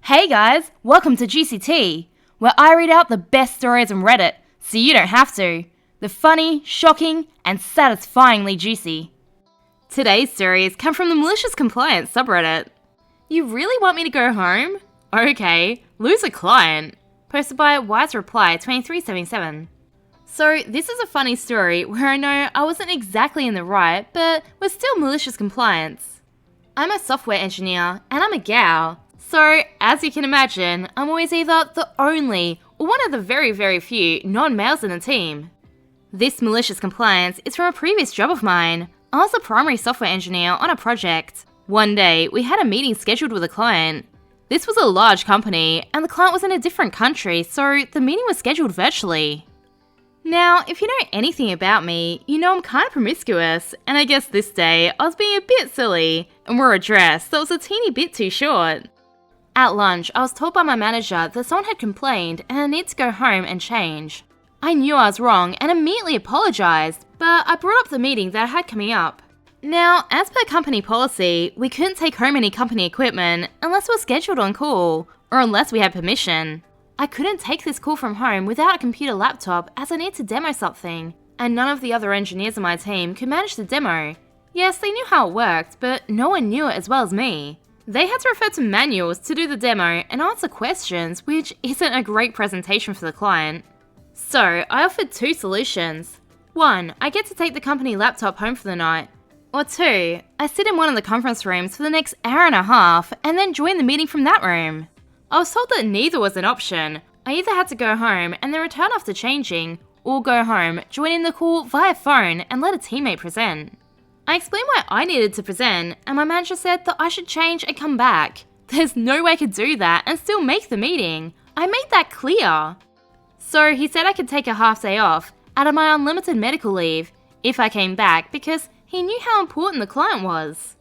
Hey guys, welcome to Juicy Tea, where I read out the best stories on Reddit, so you don't have to. The funny, shocking, and satisfyingly juicy. Today's stories come from the Malicious Compliance subreddit. You really want me to go home? Okay, lose a client. Posted by Wise Reply 2377. So this is a funny story where I know I wasn't exactly in the right, but was still malicious compliance. I'm a software engineer, and I'm a gal. So, as you can imagine, I'm always either the only or one of the very few non-males in the team. This malicious compliance is from a previous job of mine. I was a primary software engineer on a project. One day, we had a meeting scheduled with a client. This was a large company, and the client was in a different country, so the meeting was scheduled virtually. Now, if you know anything about me, you know I'm kind of promiscuous, and I guess this day I was being a bit silly and wore a dress that was a teeny bit too short. At lunch, I was told by my manager that someone had complained and I need to go home and change. I knew I was wrong and immediately apologised, but I brought up the meeting that I had coming up. Now, as per company policy, we couldn't take home any company equipment unless it was scheduled on call, or unless we had permission. I couldn't take this call from home without a computer laptop as I need to demo something, and none of the other engineers on my team could manage the demo. Yes, they knew how it worked, but no one knew it as well as me. They had to refer to manuals to do the demo and answer questions, which isn't a great presentation for the client. So, I offered two solutions. One, I get to take the company laptop home for the night. Or two, I sit in one of the conference rooms for the next hour and a half and then join the meeting from that room. I was told that neither was an option. I either had to go home and then return after changing, or go home, join in the call via phone and let a teammate present. I explained why I needed to present, and my manager said that I should change and come back. There's no way I could do that and still make the meeting. I made that clear. So he said I could take a half day off, out of my unlimited medical leave, if I came back because he knew how important the client was.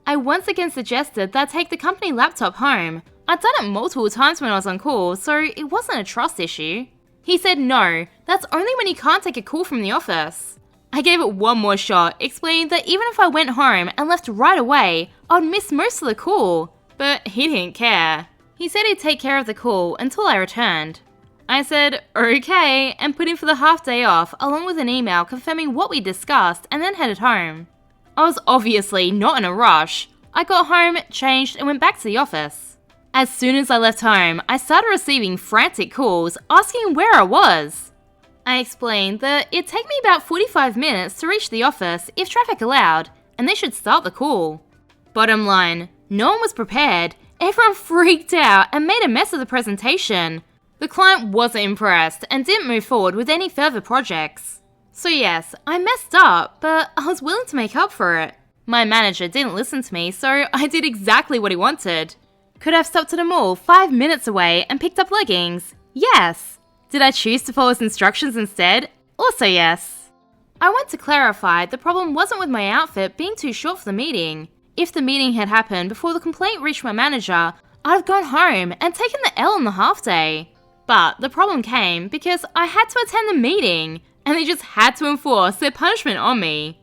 I once again suggested that I take the company laptop home. I'd done it multiple times when I was on call, so it wasn't a trust issue. He said no, that's only when you can't take a call from the office. I gave it one more shot, explaining that even if I went home and left right away, I'd miss most of the call. But he didn't care. He said he'd take care of the call until I returned. I said, okay, and put in for the half day off, along with an email confirming what we discussed, and then headed home. I was obviously not in a rush. I got home, changed, and went back to the office. As soon as I left home, I started receiving frantic calls asking where I was. I explained that it'd take me about 45 minutes to reach the office if traffic allowed, and they should start the call. Bottom line, no one was prepared, everyone freaked out and made a mess of the presentation. The client wasn't impressed and didn't move forward with any further projects. So yes, I messed up, but I was willing to make up for it. My manager didn't listen to me, so I did exactly what he wanted. Could I have stopped at a mall 5 minutes away and picked up leggings? Yes. Did I choose to follow his instructions instead? Also yes. I want to clarify the problem wasn't with my outfit being too short for the meeting. If the meeting had happened before the complaint reached my manager, I'd have gone home and taken the L on the half day. But the problem came because I had to attend the meeting, and they just had to enforce their punishment on me.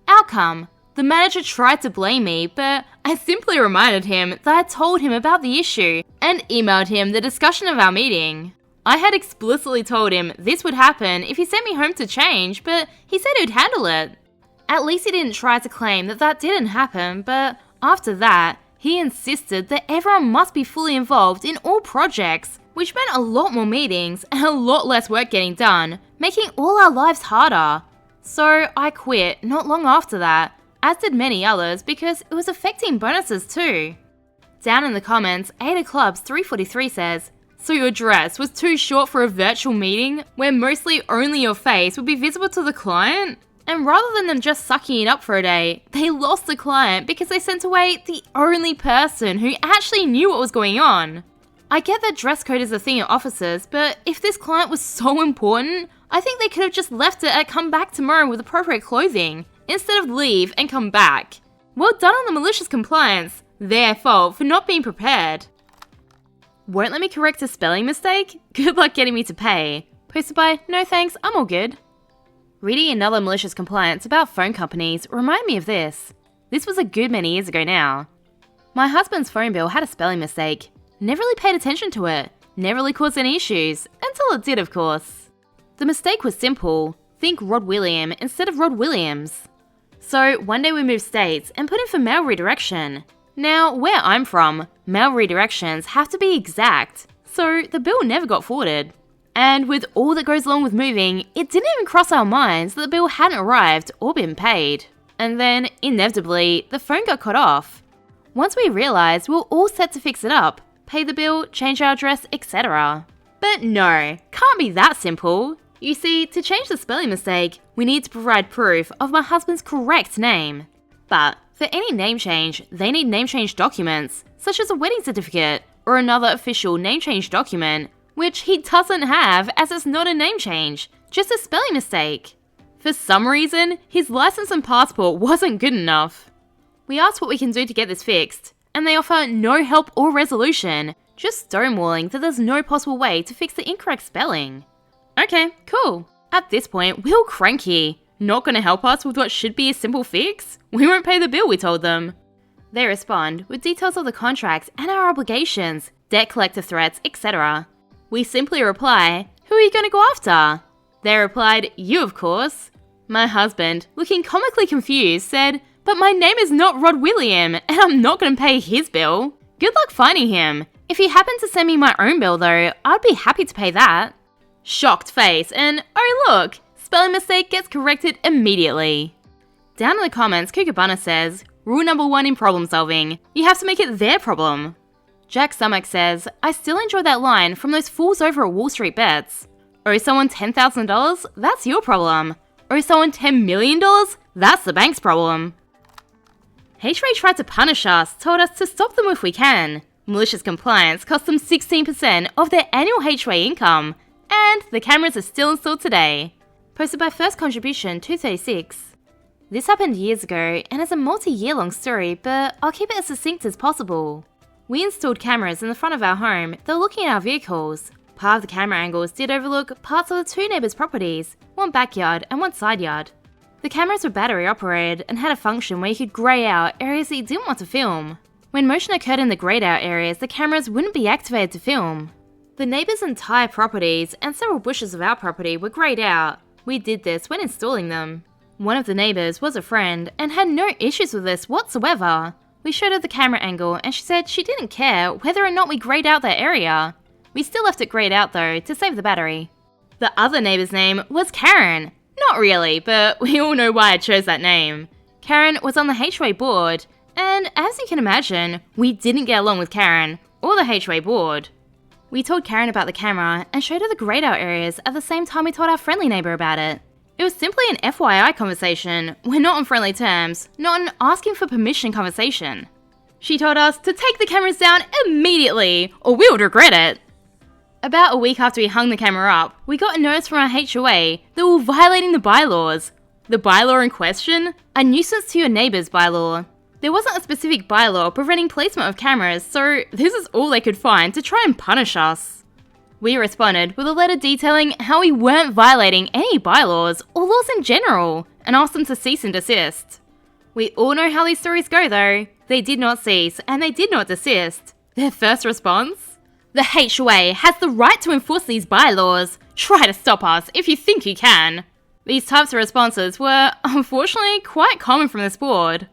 Outcome: the manager tried to blame me, but I simply reminded him that I told him about the issue and emailed him the discussion of our meeting. I had explicitly told him this would happen if he sent me home to change, but he said he'd handle it. At least he didn't try to claim that that didn't happen, but after that, he insisted that everyone must be fully involved in all projects, which meant a lot more meetings and a lot less work getting done, making all our lives harder. So I quit not long after that, as did many others because it was affecting bonuses too. Down in the comments, AITA Clubs 343 says, "So your dress was too short for a virtual meeting where mostly only your face would be visible to the client?" And rather than them just sucking it up for a day, they lost the client because they sent away the only person who actually knew what was going on. I get that dress code is a thing at offices, but if this client was so important, I think they could have just left it at come back tomorrow with appropriate clothing, instead of leave and come back. Well done on the malicious compliance. Their fault for not being prepared. Won't let me correct a spelling mistake? Good luck getting me to pay. Posted by No Thanks, I'm all good. Reading another malicious compliance about phone companies remind me of this. This was a good many years ago now. My husband's phone bill had a spelling mistake. never really paid attention to it, never really caused any issues, until it did of course. The mistake was simple, think Rod William instead of Rod Williams. So one day we moved states and put in for mail redirection. Now, where I'm from, mail redirections have to be exact, so the bill never got forwarded. And with all that goes along with moving, it didn't even cross our minds that the bill hadn't arrived or been paid. And then, inevitably, the phone got cut off. Once we realised we were all set to fix it up, pay the bill, change our address, etc. But no, can't be that simple. You see, to change the spelling mistake, we need to provide proof of my husband's correct name. But for any name change, they need name change documents, such as a wedding certificate or another official name change document, which he doesn't have as it's not a name change, just a spelling mistake. For some reason, his license and passport wasn't good enough. We asked what we can do to get this fixed, and they offer no help or resolution, just stonewalling that there's no possible way to fix the incorrect spelling. Okay, cool. At this point, we're all cranky. Not gonna help us with what should be a simple fix? We won't pay the bill, we told them. They respond with details of the contracts and our obligations, debt collector threats, etc. We simply reply, who are you gonna go after? They replied, you of course. My husband, looking comically confused, said, but my name is not Rod William, and I'm not gonna pay his bill. Good luck finding him. If he happened to send me my own bill though, I'd be happy to pay that. Shocked face, and oh look, spelling mistake gets corrected immediately. Down in the comments, Kookaburra says, rule number 1 in problem solving, you have to make it their problem. Jack Summock says, I still enjoy that line from those fools over at Wall Street Bets. Owe someone $10,000? That's your problem. Owe someone $10 million? That's the bank's problem. HRA tried to punish us, told us to stop them if we can. Malicious Compliance cost them 16% of their annual HRA income, and the cameras are still installed today. Posted by First Contribution 236. This happened years ago and is a multi-year long story, but I'll keep it as succinct as possible. We installed cameras in the front of our home that were looking at our vehicles. Part of the camera angles did overlook parts of the 2 neighbours' properties, one backyard and one side yard. The cameras were battery operated and had a function where you could grey out areas that you didn't want to film. When motion occurred in the greyed out areas, the cameras wouldn't be activated to film. The neighbours' entire properties and several bushes of our property were greyed out. We did this when installing them. One of the neighbours was a friend and had no issues with this whatsoever. We showed her the camera angle and she said she didn't care whether or not we greyed out that area. We still left it greyed out though to save the battery. The other neighbour's name was Karen. Not really, but we all know why I chose that name. Karen was on the HOA board, and as you can imagine, we didn't get along with Karen or the HOA board. We told Karen about the camera and showed her the greyed out areas at the same time we told our friendly neighbour about it. It was simply an FYI conversation. We're not on friendly terms, not an asking for permission conversation. She told us to take the cameras down immediately, or we would regret it. About a week after we hung the camera up, we got a notice from our HOA that we were violating the bylaws. The bylaw in question? A nuisance to your neighbours bylaw. There wasn't a specific bylaw preventing placement of cameras, so this is all they could find to try and punish us. We responded with a letter detailing how we weren't violating any bylaws or laws in general, and asked them to cease and desist. We all know how these stories go though. They did not cease, and they did not desist. Their first response? The HOA has the right to enforce these bylaws. Try to stop us if you think you can. These types of responses were, unfortunately, quite common from this board.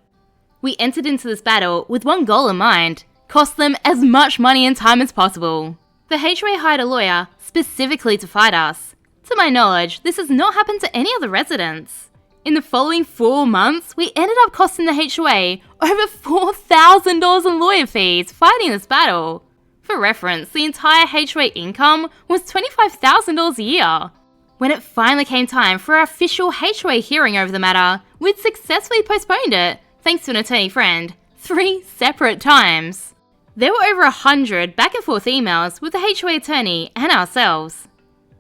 We entered into this battle with one goal in mind, cost them as much money and time as possible. The HOA hired a lawyer specifically to fight us. To my knowledge, this has not happened to any other residents. In the following 4 months, we ended up costing the HOA over $4,000 in lawyer fees fighting this battle. For reference, the entire HOA income was $25,000 a year. When it finally came time for our official HOA hearing over the matter, we'd successfully postponed it, thanks to an attorney friend, 3 separate times. There were over 100 back and forth emails with the HOA attorney and ourselves.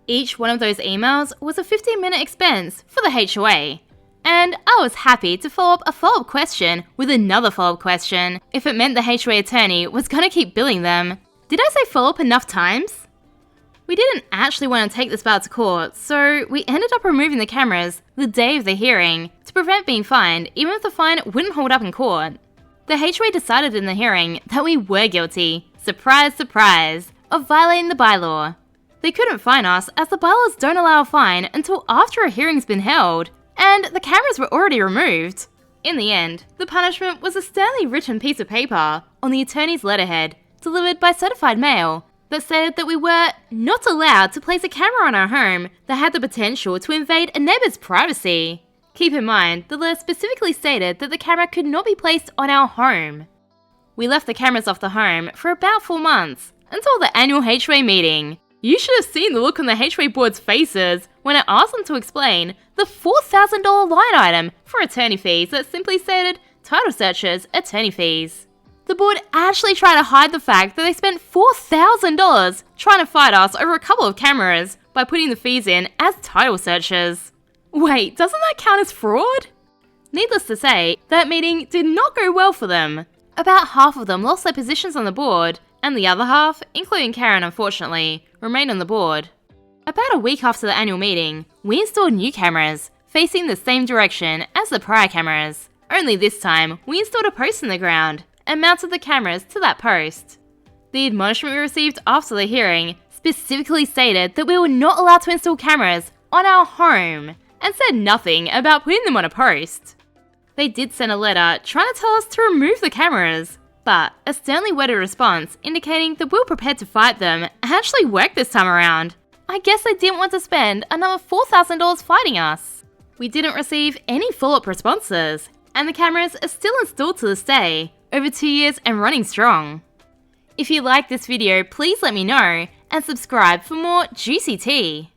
Each one of those emails was a 15-minute expense for the HOA. And I was happy to follow up a follow-up question with another follow-up question if it meant the HOA attorney was going to keep billing them. Did I say follow up enough times? We didn't actually want to take this battle to court, so we ended up removing the cameras the day of the hearing to prevent being fined, even if the fine wouldn't hold up in court. The HOA decided in the hearing that we were guilty, surprise, surprise, of violating the bylaw. They couldn't fine us as the bylaws don't allow a fine until after a hearing's been held, and the cameras were already removed. In the end, the punishment was a sternly written piece of paper on the attorney's letterhead, delivered by certified mail, that stated that we were not allowed to place a camera on our home that had the potential to invade a neighbour's privacy. Keep in mind, the letter specifically stated that the camera could not be placed on our home. We left the cameras off the home for about 4 months, until the annual HWA meeting. You should have seen the look on the HWA board's faces when I asked them to explain the $4,000 line item for attorney fees that simply stated title searches, attorney fees. The board actually tried to hide the fact that they spent $4,000 trying to fight us over a couple of cameras by putting the fees in as title searches. Wait, doesn't that count as fraud? Needless to say, that meeting did not go well for them. About half of them lost their positions on the board, and the other half, including Karen unfortunately, remained on the board. About a week after the annual meeting, we installed new cameras, facing the same direction as the prior cameras. Only this time, we installed a post in the ground, and mounted the cameras to that post. The admonishment we received after the hearing specifically stated that we were not allowed to install cameras on our home, and said nothing about putting them on a post. They did send a letter trying to tell us to remove the cameras, but a sternly worded response indicating that we were prepared to fight them actually worked this time around. I guess they didn't want to spend another $4,000 fighting us. We didn't receive any follow-up responses, and the cameras are still installed to this day, over 2 years and running strong. If you liked this video, please let me know, and subscribe for more juicy tea.